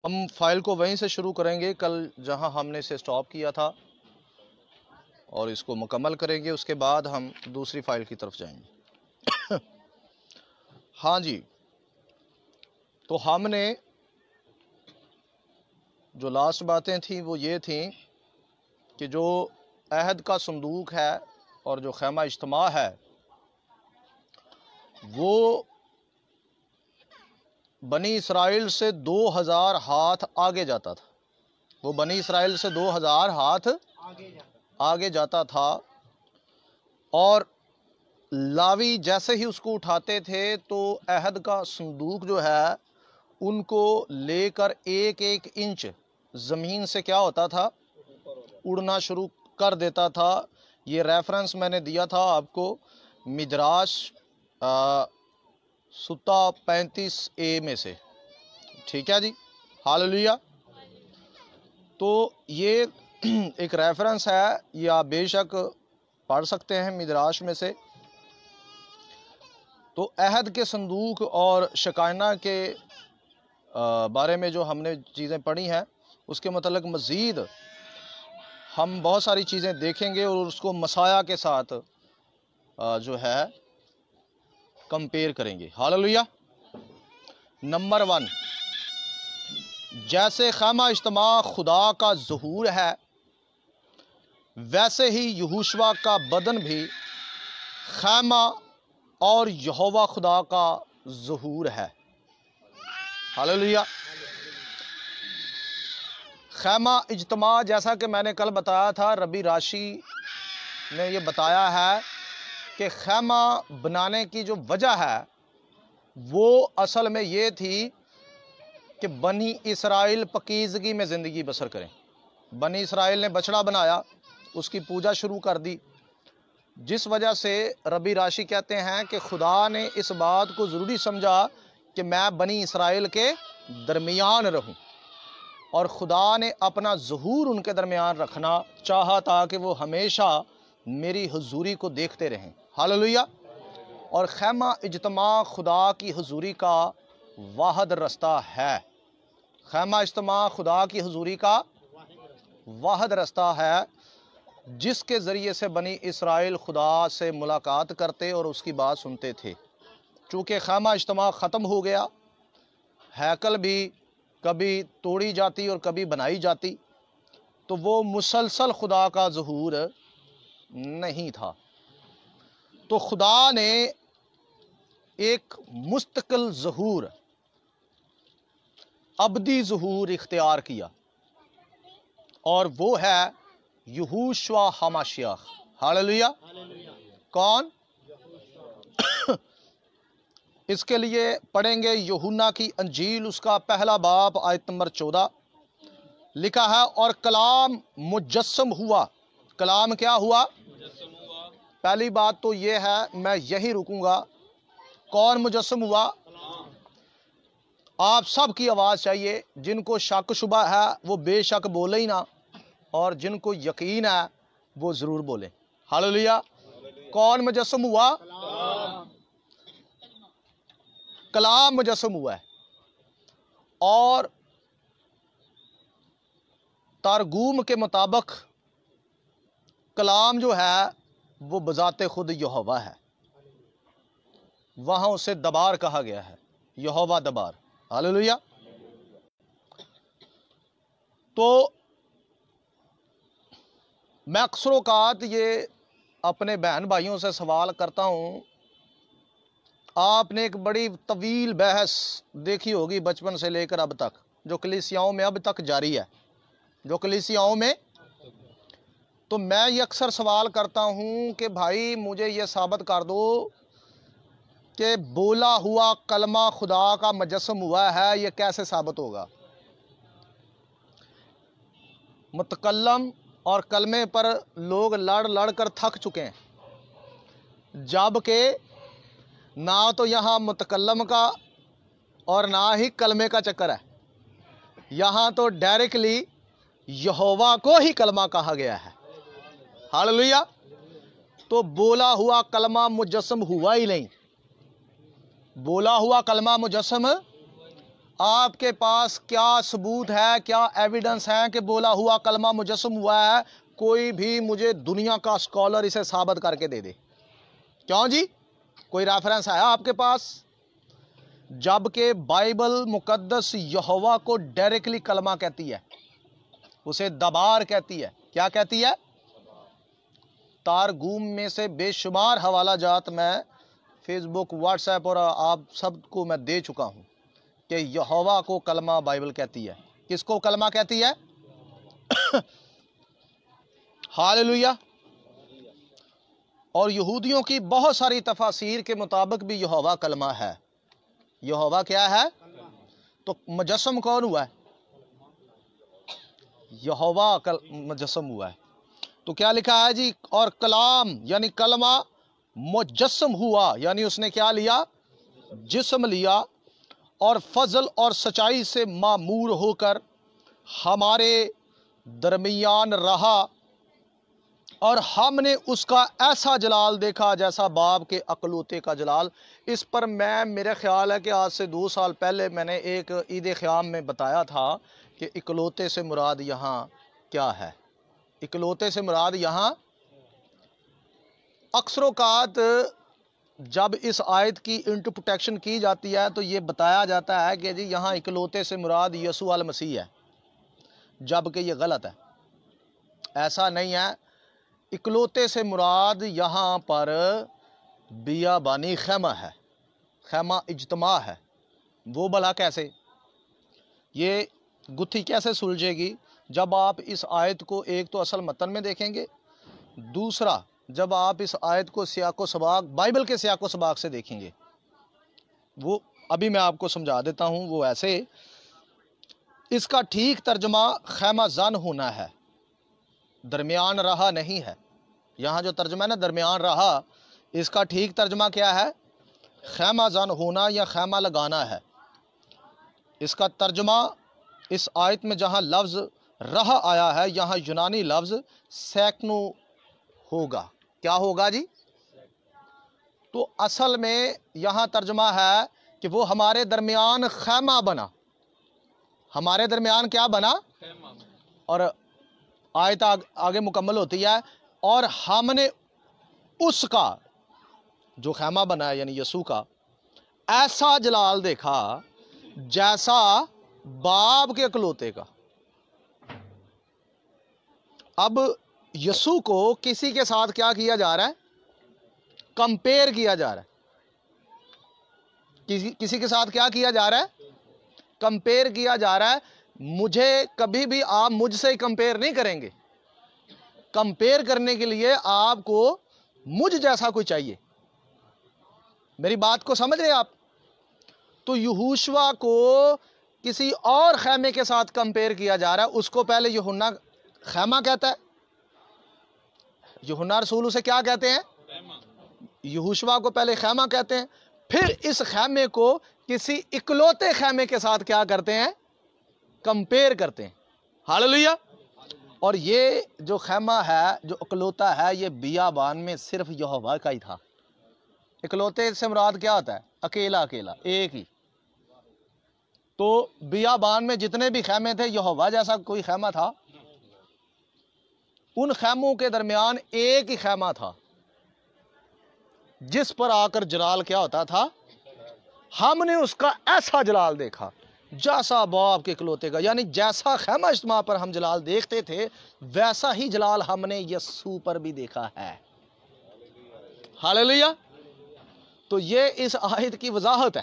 ہم فائل کو وہیں سے شروع کریں گے کل جہاں ہم نے اسے سٹاپ کیا تھا، اور اس کو مکمل کریں گے۔ اس کے بعد ہم دوسری فائل کی طرف جائیں گے۔ ہاں جی، تو ہم نے جو لاسٹ باتیں تھیں وہ یہ تھیں کہ جو عہد کا صندوق ہے اور جو خیمہ اجتماع ہے وہ بنی اسرائیل سے 2000 ہاتھ آگے جاتا تھا۔ وہ بنی اسرائیل سے 2000 ہاتھ آگے جاتا تھا، اور لاوی جیسے ہی اس کو اٹھاتے تھے تو عہد کا صندوق جو ہے ان کو لے کر ایک ایک انچ زمین سے کیا ہوتا تھا، اڑنا شروع کر دیتا تھا۔ یہ ریفرنس میں نے دیا تھا آپ کو مدراش ستا 35A میں سے، ٹھیک ہے جی، ہاللیلویہ۔ تو یہ ایک ریفرنس ہے، یہ آپ بے شک پڑھ سکتے ہیں مدراش میں سے۔ تو عہد کے صندوق اور شکائنہ کے بارے میں جو ہم نے چیزیں پڑھی ہیں اس کے متعلق مزید ہم بہت ساری چیزیں دیکھیں گے، اور اس کو مسیح کے ساتھ جو ہے کمپیئر کریں گے۔ ہاللیلویہ۔ نمبر 1، جیسے خیمہ اجتماع خدا کا ظہور ہے ویسے ہی یہوشوا کا بدن بھی خیمہ اور یہوہ خدا کا ظہور ہے۔ ہاللیلویہ۔ خیمہ اجتماع جیسا کہ میں نے کل بتایا تھا، ربی راشی نے یہ بتایا ہے کہ خیمہ بنانے کی جو وجہ ہے وہ اصل میں یہ تھی کہ بنی اسرائیل پاکیزگی میں زندگی بسر کریں۔ بنی اسرائیل نے بچڑا بنایا، اس کی پوجا شروع کر دی، جس وجہ سے ربی راشی کہتے ہیں کہ خدا نے اس بات کو ضروری سمجھا کہ میں بنی اسرائیل کے درمیان رہوں، اور خدا نے اپنا ظہور ان کے درمیان رکھنا چاہا تاکہ وہ ہمیشہ میری حضوری کو دیکھتے رہیں۔ ہاللیلویہ۔ اور خیمہ اجتماع خدا کی حضوری کا واحد رستہ ہے۔ خیمہ اجتماع خدا کی حضوری کا واحد رستہ ہے جس کے ذریعے سے بنی اسرائیل خدا سے ملاقات کرتے اور اس کی بات سنتے تھے۔ چونکہ خیمہ اجتماع ختم ہو گیا، ہیکل بھی کبھی توڑی جاتی اور کبھی بنائی جاتی، تو وہ مسلسل خدا کا ظہور نہیں تھا۔ تو خدا نے ایک مستقل ظہور، ابدی ظہور اختیار کیا، اور وہ ہے یہوشوا ہماشیخ۔ ہاللیلویہ۔ کون؟ اس کے لیے پڑھیں گے یوحنا کی انجیل، اس کا پہلا باب آیت نمبر 14، لکھا ہے اور کلام مجسم ہوا۔ کلام کیا ہوا؟ پہلی بات تو یہ ہے، میں یہی رکوں گا، کون مجسم ہوا؟ آپ سب کی آواز چاہیے، جن کو شک شبہ ہے وہ بے شک بولے ہی نہ، اور جن کو یقین ہے وہ ضرور بولیں۔ ہاللیلویہ۔ کون مجسم ہوا؟ کلام مجسم ہوا ہے، اور ترگوم کے مطابق کلام جو ہے وہ بذات خود یہوہ ہے، وہاں اسے دبار کہا گیا ہے، یہوہ دبار۔ ہاللیلویہ۔ تو میں اکثر اوقات یہ اپنے بہن بھائیوں سے سوال کرتا ہوں، آپ نے ایک بڑی طویل بحث دیکھی ہوگی بچپن سے لے کر اب تک، جو کلیسیاؤں میں اب تک جاری ہے، جو کلیسیاؤں میں، تو میں یہ اکثر سوال کرتا ہوں کہ بھائی مجھے یہ ثابت کر دو کہ بولا ہوا کلمہ خدا کا مجسم ہوا ہے، یہ کیسے ثابت ہوگا؟ متکلم اور کلمے پر لوگ لڑ لڑ کر تھک چکے ہیں، جبکہ نہ تو یہاں متکلم کا اور نہ ہی کلمے کا چکر ہے، یہاں تو ڈائریکٹلی یہوہ کو ہی کلمہ کہا گیا ہے۔ ہاللیلویہ۔ تو بولا ہوا کلمہ مجسم ہوا ہی نہیں، بولا ہوا کلمہ مجسم، آپ کے پاس کیا ثبوت ہے، کیا ایویڈنس ہے کہ بولا ہوا کلمہ مجسم ہوا ہے؟ کوئی بھی مجھے دنیا کا اسکالر اسے ثابت کر کے دے دے۔ کیوں جی؟ کوئی ریفرنس ہے آپ کے پاس؟ جبکہ بائبل مقدس یہوہ کو ڈائریکٹلی کلمہ کہتی ہے، اسے دبار کہتی ہے۔ کیا کہتی ہے؟ تارگوم میں سے بے شمار حوالہ جات میں فیس بک، واٹس ایپ اور آپ سب کو میں دے چکا ہوں کہ یہوہ کو کلمہ بائبل کہتی ہے۔ کس کو کلمہ کہتی ہے؟ ہاللویہ۔ اور یہودیوں کی بہت ساری تفاسیر کے مطابق بھی یہوہ کلمہ ہے۔ یہوہ کیا ہے؟ تو مجسم کون ہوا ہے؟ یہوہ مجسم ہوا ہے۔ تو کیا لکھا ہے جی؟ اور کلام یعنی کلمہ مجسم ہوا، یعنی اس نے کیا لیا؟ جسم لیا، اور فضل اور سچائی سے معمور ہو کر ہمارے درمیان رہا، اور ہم نے اس کا ایسا جلال دیکھا جیسا باپ کے اکلوتے کا جلال۔ اس پر میرے خیال ہے کہ آج سے 2 سال پہلے میں نے ایک عید خیام میں بتایا تھا کہ اکلوتے سے مراد یہاں کیا ہے۔ اکلوتے سے مراد یہاں اکثر اوقات جب اس آیت کی انٹرپریٹیشن کی جاتی ہے تو یہ بتایا جاتا ہے کہ جی یہاں اکلوتے سے مراد یسوع المسیح ہے، جبکہ یہ غلط ہے، ایسا نہیں ہے۔ اکلوتے سے مراد یہاں پر بیابانی خیمہ ہے، خیمہ اجتماع ہے۔ وہ بھلا کیسے؟ یہ گتھی کیسے سلجھے گی جب آپ اس آیت کو ایک تو اصل متن میں دیکھیں گے، دوسرا جب آپ اس آیت کو سیاق و سباق بائبل کے سیاق و سباق سے دیکھیں گے۔ وہ ابھی میں آپ کو سمجھا دیتا ہوں۔ وہ ایسے، اس کا ٹھیک ترجمہ خیمہ زن ہونا ہے، درمیان رہا نہیں ہے۔ یہاں جو ترجمہ ہے نا درمیان رہا، اس کا ٹھیک ترجمہ کیا ہے؟ خیمہ زن ہونا یا خیمہ لگانا ہے۔ اس کا ترجمہ اس آیت میں جہاں لفظ رہا آیا ہے، یہاں یونانی لفظ سیکنو ہوگا۔ کیا ہوگا جی؟ تو اصل میں یہاں ترجمہ ہے کہ وہ ہمارے درمیان خیمہ بنا۔ ہمارے درمیان کیا بنا؟ اور آیت آگے مکمل ہوتی ہے، اور ہم نے اس کا جو خیمہ بنا ہے یعنی یسوع کا ایسا جلال دیکھا جیسا باپ کے اکلوتے کا۔ اب یسوع کو کسی کے ساتھ کیا کیا جا رہا ہے؟ کمپیئر کیا جا رہا ہے۔ کسی کے ساتھ کیا کیا جا رہا ہے؟ کمپیئر کیا جا رہا ہے۔ مجھے کبھی بھی آپ مجھ سے کمپیئر نہیں کریں گے۔ کمپیئر کرنے کے لیے آپ کو مجھ جیسا کوئی چاہیے۔ میری بات کو سمجھ رہے ہیں آپ؟ تو یہوشوا کو کسی اور خیمے کے ساتھ کمپیئر کیا جا رہا ہے۔ اس کو پہلے یوحنا خیمہ کہتا ہے، یوحنا رسول اسے کیا کہتے ہیں؟ یہوشوا کو پہلے خیمہ کہتے ہیں، پھر اس خیمے کو کسی اکلوتے خیمے کے ساتھ کیا کرتے ہیں؟ کمپیئر کرتے ہیں۔ ہاللویہ۔ اور یہ جو خیمہ ہے، جو اکلوتا ہے، یہ بیابان میں صرف یہوہ کا ہی تھا۔ اکلوتے سے مراد کیا ہوتا ہے؟ اکیلا اکیلا، ایک ہی۔ تو بیابان میں جتنے بھی خیمے تھے، یہوہ جیسا کوئی خیمہ تھا؟ ان خیموں کے درمیان ایک ہی خیمہ تھا جس پر آ کر جلال کیا ہوتا تھا؟ ہم نے اس کا ایسا جلال دیکھا جیسا باپ کے اکلوتے کا، یعنی جیسا خیمہ اجتماع پر ہم جلال دیکھتے تھے ویسا ہی جلال ہم نے یسوع پر بھی دیکھا ہے۔ ہاللویہ۔ تو یہ اس آیت کی وضاحت ہے۔